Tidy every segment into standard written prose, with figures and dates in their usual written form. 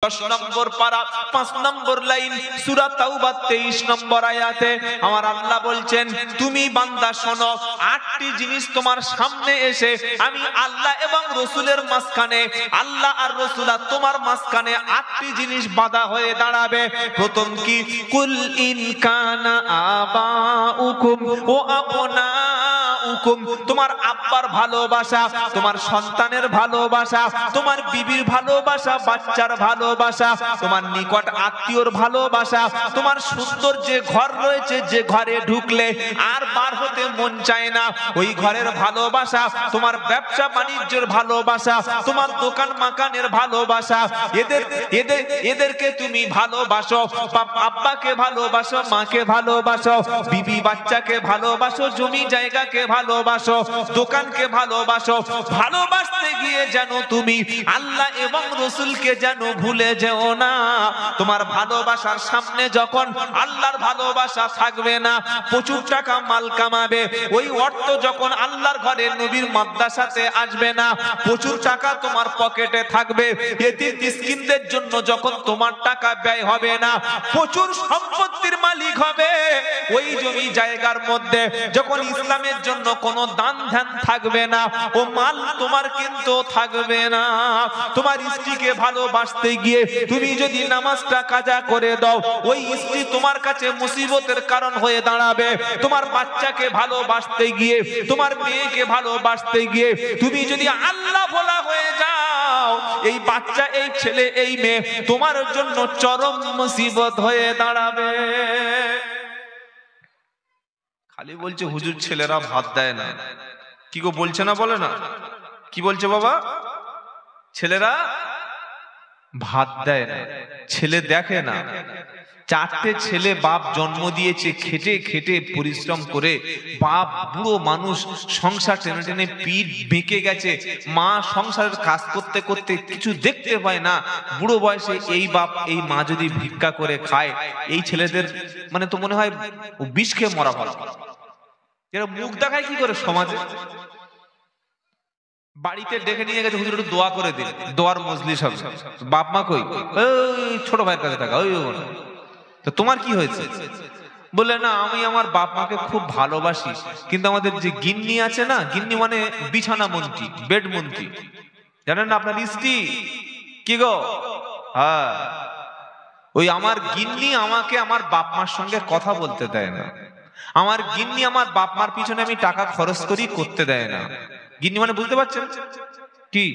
10 নম্বর পারা 5 নম্বর লাইন সূরা তাওবা 23 নম্বর আয়াতে আমার আল্লাহ বলছেন, তুমি বান্দা শোনো, 8টি জিনিস তোমার সামনে এসে আমি আল্লাহ এবং রাসূলের মাঝখানে, আল্লাহ আর রাসূল তোমার মাঝখানে 8টি জিনিস বাধা হয়ে দাঁড়াবে। প্রথম কি? কুল ইন কানা আবাউকুম ওয়া আবনাউকুম, তোমার আব্বার ভালোবাসা, তোমার সন্তানের ভালোবাসা, তোমার বিবির ভালোবাসা, বাচ্চার ভালোবাসা, তোমার নিকট আত্মীয়র ভালোবাসা, তোমার সুন্দর যে ঘর রয়েছে, যে ঘরে ঢুকলে আর বার হতে মন চায় না, ওই ঘরের ভালোবাসা, তোমার ব্যবসা বাণিজ্যের ভালোবাসা, তোমার দোকান মাকানের ভালোবাসা, এদেরকে তুমি ভালোবাসো, আব্বাকে ভালোবাসো, মাকে ভালোবাসো, বিবি বাচ্চাকে ভালোবাসো, জমি জায়গাকে ভালোবাসো, দোকানকে ভালোবাসো। ভালোবাসতে গিয়ে যেন তুমি আল্লাহ এবং রাসূলকে যেন ভুলে যেও না। তোমার ভালোবাসার সামনে যখন আল্লাহর ভালোবাসা থাকবে না, প্রচুর টাকা মাল কামাবে, ওই অর্থ যখন আল্লাহর ঘরে নবীর মাদ্রাসাতে আসবে না, প্রচুর টাকা তোমার পকেটে থাকবে, এতিম মিসকিনদের জন্য যখন তোমার টাকা ব্যয় হবে না, প্রচুর সম্পত্তির মালিক হবে, ওই জমি জায়গার মধ্যে যখন ইসলামের জন্য কোনো দান ধ্যান থাকবে না, ও মাল তোমার কিন্তু থাকবে না। তোমার স্ত্রীকে ভালোবাসতে গিয়ে তুমি যদি নামাজটা কাজা করে দাও, ওই স্ত্রী তোমার কাছে মুসিবতের কারণ হয়ে দাঁড়াবে। তোমার বাচ্চাকে ভালোবাসতে গিয়ে, তোমার মেয়েকে ভালোবাসতে গিয়ে তুমি যদি আল্লাহ ভোলা হয়ে যাও, এই বাচ্চা, এই ছেলে, এই মেয়ে তোমার জন্য চরম মুসিবত হয়ে দাঁড়াবে। খালি বলছে হুজুর ছেলেরা ভাত দেয় না, কি গো বলছে না? বলে না, কি বলছে বাবা? ছেলেরা ভাত দেয় না, ছেলে দেখে না। 4টে ছেলে বাপ জন্ম দিয়েছে, খেটে খেটে পরিশ্রম করে, বাপ বুড়ো মানুষ, সংসার টেনে টেনে পিঠ বেঁকে গেছে, মা সংসারের কাজ করতে করতে কিছু দেখতে পায় না, বুড়ো বয়সে এই বাপ এই মা যদি ভিক্ষা করে খায়, এই ছেলেদের মানে তো মনে হয় বিষ খেয়ে মরা ভালো। এরা মুখ দেখায় কি করে সমাজে? বাড়িতে ডেকে নিয়ে গেছে, হুজুর একটু দোয়া করে দিন, দোয়ার মজলিস হবে। বাপ মা কই? ওই ছোট ভাইয়ের কাছে থাকা। ওই তো তোমার কি হয়েছে? বলে না, আমি আমার বাপ মাকে খুব ভালোবাসি, কিন্তু আমাদের যে গিন্নি আছে না, গিন্নি মানে বিছানা মন্ত্রী, বেড মন্ত্রী, জানেন না আপনার স্ত্রী? কি গো? হ্যাঁ, ওই আমার গিন্নি আমাকে আমার বাপ মার সঙ্গে কথা বলতে দেয় না, আমার গিন্নি আমার বাপ মার পিছনে আমি টাকা খরচ করি করতে দেয় না। গিন্নি মানে বুঝতে পারছেন কি?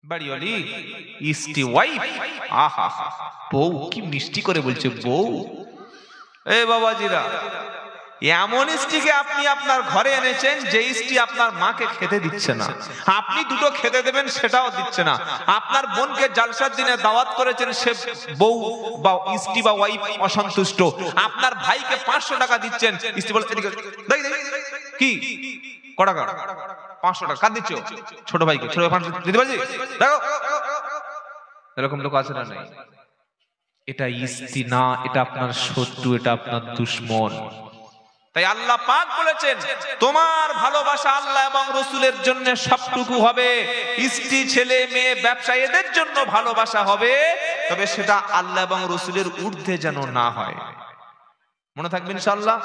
বাড়িওয়ালি স্ত্রী, ওয়াইফ। আহা, বউ কি মিষ্টি করে বলছে বউ। এ বাবাজিরা, এমন স্ত্রীকে আপনি আপনার ঘরে এনেছেন যে স্ত্রী আপনার মাকে খেতে দিচ্ছে না, আপনি দুটো খেতে দেবেন সেটাও দিচ্ছে না। আপনার বোনকে জালসার দিনে দাওয়াত করেছেন, সে বউ বা স্ত্রী বা ওয়াইফ অসন্তুষ্ট। আপনার ভাইকে 500 টাকা দিচ্ছেন, স্ত্রী বলে কি কটা 500 টাকা কার দিচ্ছ? ছোট ভাইকে। ছোট ভাই 500 দিতে পারছি? দেখো এরকম লোক আছে না? নাই। এটা স্ত্রী না, এটা আপনার শত্রু, এটা আপনার দুশমন। তাই আল্লাহ পাক বলেছেন, তোমার ভালোবাসা আল্লাহ এবং রাসূলের জন্য সবটুকু হবে। স্ত্রী, ছেলে, মেয়ে, ব্যবসা, এদের জন্য ভালোবাসা হবে, তবে সেটা আল্লাহ এবং রাসূলের ঊর্ধ্বে যেন না হয়। মনে থাকবে ইনশাআল্লাহ।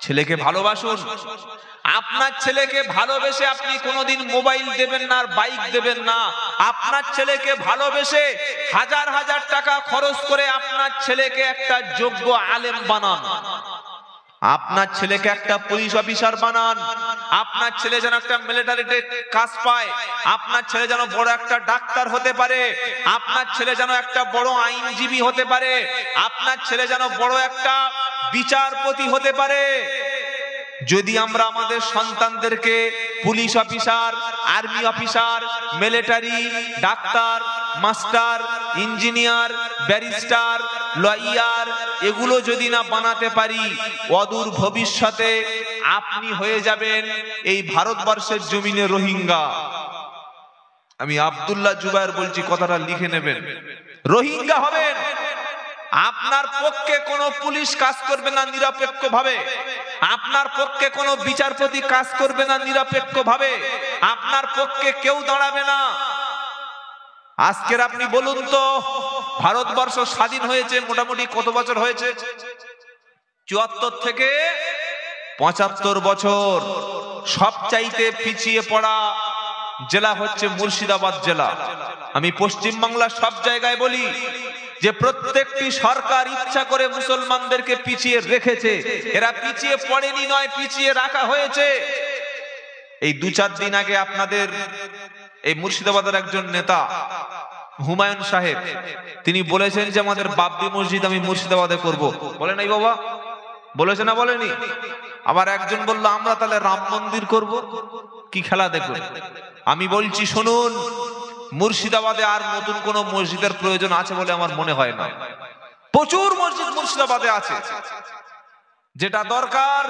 ছেলেকে ভালোবাসুন। আপনার ছেলেকে ভালোবেসে আপনি কোনোদিন মোবাইল দেবেন না আর বাইক দেবেন না। আপনার ছেলেকে ভালোবেসে হাজার হাজার টাকা খরচ করে আপনার ছেলেকে একটা যোগ্য আলেম বানান, আপনার ছেলেকে একটা পুলিশ অফিসার বানান, আপনার ছেলে যেন একটা মিলিটারিতে কাজ পায়, আপনার ছেলে যেন বড় একটা ডাক্তার হতে পারে, আপনার ছেলে যেন একটা বড় আইনজীবী হতে পারে, আপনার ছেলে যেন বড় একটা বিচারপতি হতে পারে। যদি আমরা আমাদের সন্তানদেরকে police officer, army officer, military, doctor, master, engineer, barrister, lawyer এগুলো যদি না বানাতে পারি, অদূর ভবিষ্যতে আপনি হয়ে যাবেন এই ভারতবর্ষের জমিনে রোহিঙ্গা। আমি আব্দুল্লাহ জুবায়ের বলছি, কথাটা লিখে নেবেন। রোহিঙ্গা হবেন। আপনার পক্ষে কোনো পুলিশ কাজ করবে না নিরপেক্ষ ভাবে, আপনার পক্ষে কোনো বিচারপতি কাজ করবে না নিরপেক্ষ ভাবে, আপনার পক্ষে কেউ দাঁড়াবে না। আজকের আপনি বলুন তো, ভারতবর্ষ স্বাধীন হয়েছে মোটামুটি কত বছর হয়েছে? ৭৪ থেকে ৭৫ বছর। সবচাইতে পিছিয়ে পড়া জেলা হচ্ছে মুর্শিদাবাদ জেলা। আমি পশ্চিম বাংলার সব জায়গায় বলি যে প্রত্যেকটি সরকার ইচ্ছা করে মুসলমানদেরকে পিছিয়ে রেখেছে। এরা পিছিয়ে পড়েনি, নয় পিছিয়ে রাখা হয়েছে। এই ২-৪ দিন আগে আপনাদের এই মুর্শিদাবাদের একজন নেতা হুমায়ুন সাহেব, তিনি বলেছেন যে আমাদের বাবরি মসজিদ আমি মুর্শিদাবাদে করব। বলে নাই বাবা? বলেছে না বলেনি? আবার একজন বলল আমরা তাহলে রাম মন্দির করব। কি খেলা দেখুন। আমি বলছি শুনুন, মুর্শিদাবাদে আর নতুন কোন মসজিদের প্রয়োজন আছে বলে আমার মনে হয় না। প্রচুর মসজিদ মুর্শিদাবাদে আছে। যেটা দরকার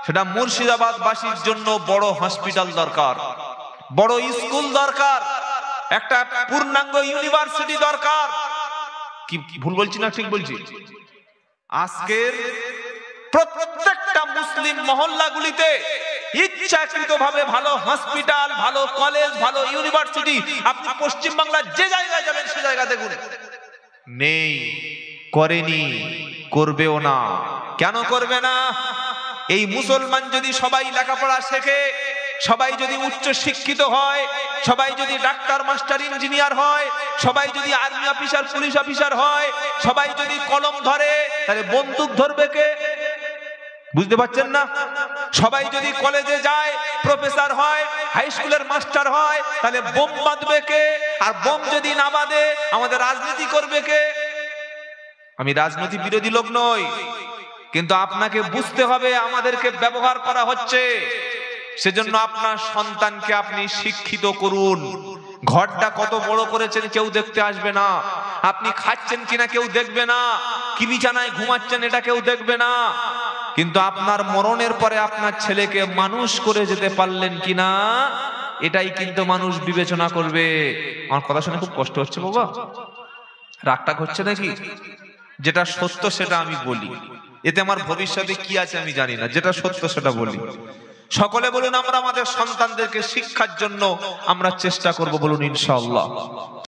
সেটা মুর্শিদাবাদ বাসীর জন্য বড় হসপিটাল দরকার, বড় স্কুল দরকার, একটা পূর্ণাঙ্গ ইউনিভার্সিটি দরকার। কি ভুল বলছি না ঠিক বলছি? আজকের প্রত্যেকটা মুসলিম মহল্লাগুলিতে ইচ্ছাকৃতভাবে ভালো হসপিটাল, ভালো কলেজ, ভালো ইউনিভার্সিটি আপনি পশ্চিম বাংলার যে জায়গায় যাবেন সে জায়গা দেখুন নেই, করেনি, করবেও না। কেন করবে না? এই মুসলমান যদি সবাই লেখাপড়া শেখে, সবাই যদি উচ্চ শিক্ষিত হয়, সবাই যদি ডাক্তার, মাস্টার, ইঞ্জিনিয়ার হয়, সবাই যদি আর্মি অফিসার, পুলিশ অফিসার হয়, সবাই যদি কলম ধরে, তাহলে বন্দুক ধরবে কে? বুঝতে পারছেন না? সবাই যদি কলেজে যায়, প্রফেসর হয়, হাই স্কুলের মাস্টার হয়, তাহলে বোম বাঁধবে কে? আর বোম যদি না বাঁধে আমাদের রাজনীতি করবে কে? আমি রাজনীতি বিরোধী লোক নই, কিন্তু আপনাকে বুঝতে হবে আমাদেরকে ব্যবহার করা হচ্ছে। সেজন্য আপনার সন্তানকে আপনি শিক্ষিত করুন। ঘরটা কত বড় করেছেন কেউ দেখতে আসবে না, আপনি খাচ্ছেন কিনা কেউ দেখবে না, কি বিছানায় ঘুমাচ্ছেন এটা কেউ দেখবে না, কিন্তু আপনার মরণের পরে আপনার ছেলেকে মানুষ করে যেতে পারলেন কিনা এটাই কিন্তু মানুষ বিবেচনা করবে। আমার কথা শুনে খুব কষ্ট হচ্ছে বাবা, রাগটা হচ্ছে নাকি? যেটা সত্য সেটা আমি বলি, এতে আমার ভবিষ্যতে কি আছে আমি জানি না, যেটা সত্য সেটা বলি। সকলে বলুন আমরা আমাদের সন্তানদেরকে শিক্ষার জন্য আমরা চেষ্টা করব, বলুন ইনশাআল্লাহ।